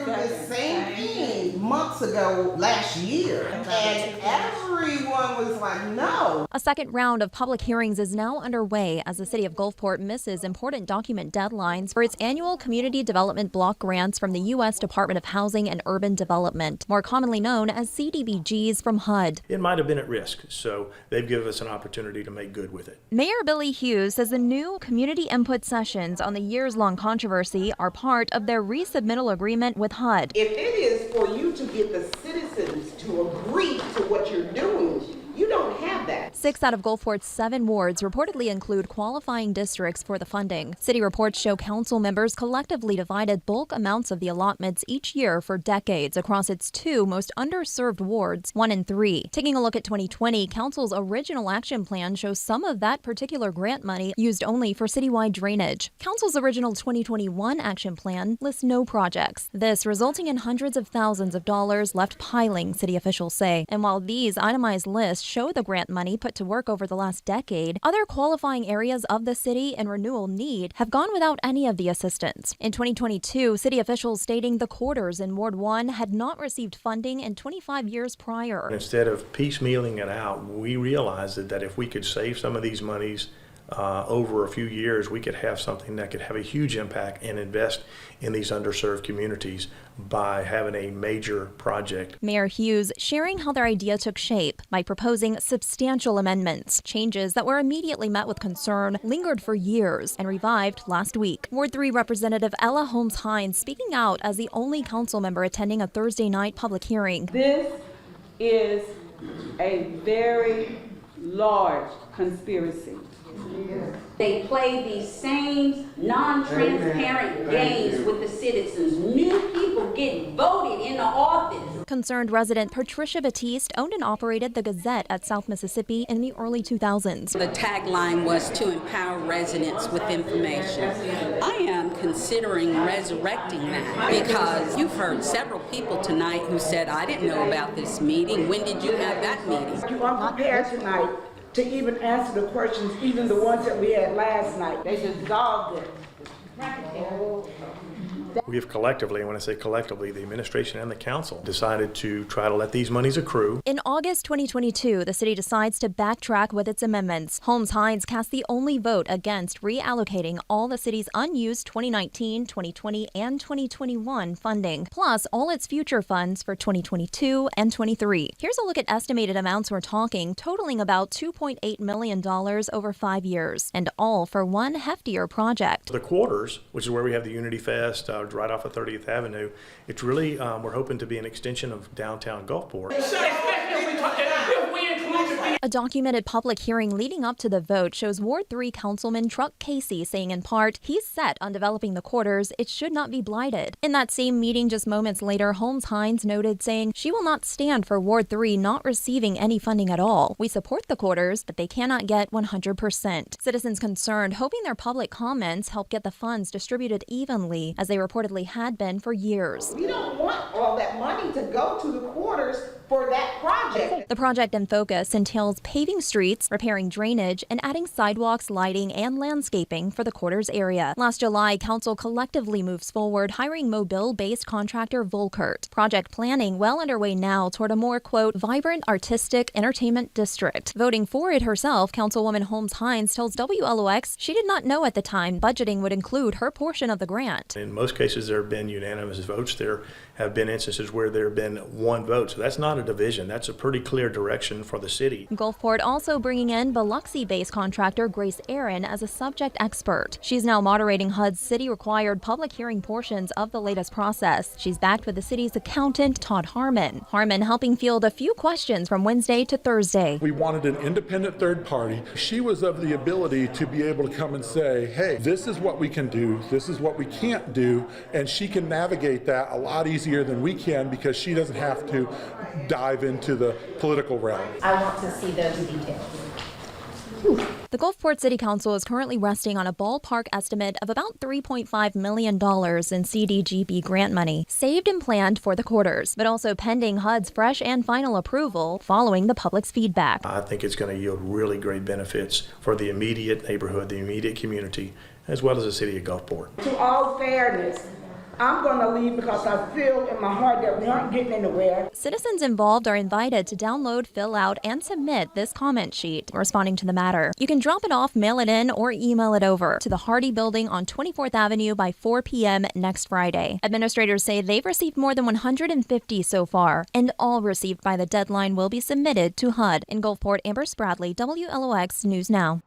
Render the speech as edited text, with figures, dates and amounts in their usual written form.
through this same thing months ago last year, and everyone was like, no. A second round of public hearings is now underway as the city of Gulfport misses important document deadlines for its annual Community Development Block Grants from the U.S. Department of Housing and Urban Development, more commonly known as CDBGs from HUD. It might have been at risk, so they've given us an opportunity to make good with it. Mayor Billy Hughes says the new community input sessions on the years-long controversy are part of their resubmittal agreement with HUD. If it is for you to get the citizens to agree to what you're doing, you don't have that. 6 out of Gulfport's 7 wards reportedly include qualifying districts for the funding. City reports show council members collectively divided bulk amounts of the allotments each year for decades across its 2 most underserved wards, 1 and 3. Taking a look at 2020, council's original action plan shows some of that particular grant money used only for citywide drainage. Council's original 2021 action plan lists no projects, this resulting in hundreds of thousands of dollars left piling, city officials say. And while these itemized lists show the grant money put to work over the last decade, other qualifying areas of the city and renewal need have gone without any of the assistance. In 2022, city officials stating the quarters in Ward 1 had not received funding in 25 years prior. Instead of piecemealing it out, we realized that if we could save some of these monies over a few years, we could have something that could have a huge impact and invest in these underserved communities by having a major project. Mayor Hughes sharing how their idea took shape by proposing substantial amendments. Changes that were immediately met with concern, lingered for years, and revived last week. Ward 3 Representative Ella Holmes-Hines speaking out as the only council member attending a Thursday night public hearing. This is a very large conspiracy. They play these same non-transparent games with the citizens. New people get voted into office. Concerned resident Patricia Batiste owned and operated the Gazette at South Mississippi in the early 2000s. The tagline was to empower residents with information. I am considering resurrecting that because you've heard several people tonight who said, I didn't know about this meeting. When did you have that meeting? You aren't prepared tonight to even answer the questions, even the ones that we had last night. They dissolved it. We have collectively, and when I say collectively, the administration and the council decided to try to let these monies accrue. In August 2022, the city decides to backtrack with its amendments. Holmes-Hines cast the only vote against reallocating all the city's unused 2019, 2020, and 2021 funding, plus all its future funds for 2022 and 23. Here's a look at estimated amounts we're talking, totaling about $2.8 million over 5 years, and all for one heftier project. The quarters, which is where we have the Unity Fest, right off of 30th Avenue, it's really, we're hoping to be an extension of downtown Gulfport. A documented public hearing leading up to the vote shows Ward 3 Councilman Truck Casey saying in part, he's set on developing the quarters, it should not be blighted. In that same meeting just moments later, Holmes-Hines noted saying she will not stand for Ward 3 not receiving any funding at all. We support the quarters, but they cannot get 100%. Citizens concerned, hoping their public comments help get the funds distributed evenly, as they reportedly had been for years. We don't want all that money to go to the quarters for that project. The project in focus entails paving streets, repairing drainage, and adding sidewalks, lighting, and landscaping for the quarters area. Last July, council collectively moves forward, hiring Mobile-based contractor Volkert. Project planning well underway now toward a more, quote, vibrant artistic entertainment district. Voting for it herself, Councilwoman Holmes-Hines tells WLOX she did not know at the time budgeting would include her portion of the grant. In most cases, there have been unanimous votes. There have been instances where there have been one vote. So that's not a division. That's a pretty clear direction for the city. Gulfport also bringing in Biloxi-based contractor Grace Aaron as a subject expert. She's now moderating HUD's city-required public hearing portions of the latest process. She's backed with the city's accountant, Todd Harmon. Harmon helping field a few questions from Wednesday to Thursday. We wanted an independent third party. She was of the ability to be able to come and say, hey, this is what we can do, this is what we can't do, and she can navigate that a lot easier than we can because she doesn't have to dive into the political realm. I want to see those details. The Gulfport City Council is currently resting on a ballpark estimate of about $3.5 million in CDBG grant money, saved and planned for the quarters, but also pending HUD's fresh and final approval following the public's feedback. I think it's going to yield really great benefits for the immediate neighborhood, the immediate community, as well as the city of Gulfport. To all fairness, I'm gonna leave because I feel in my heart that we aren't getting anywhere. Citizens involved are invited to download, fill out, and submit this comment sheet responding to the matter. You can drop it off, mail it in, or email it over to the Hardy Building on 24th Avenue by 4 p.m. next Friday. Administrators say they've received more than 150 so far, and all received by the deadline will be submitted to HUD. In Gulfport, Amber Spradley, WLOX News Now.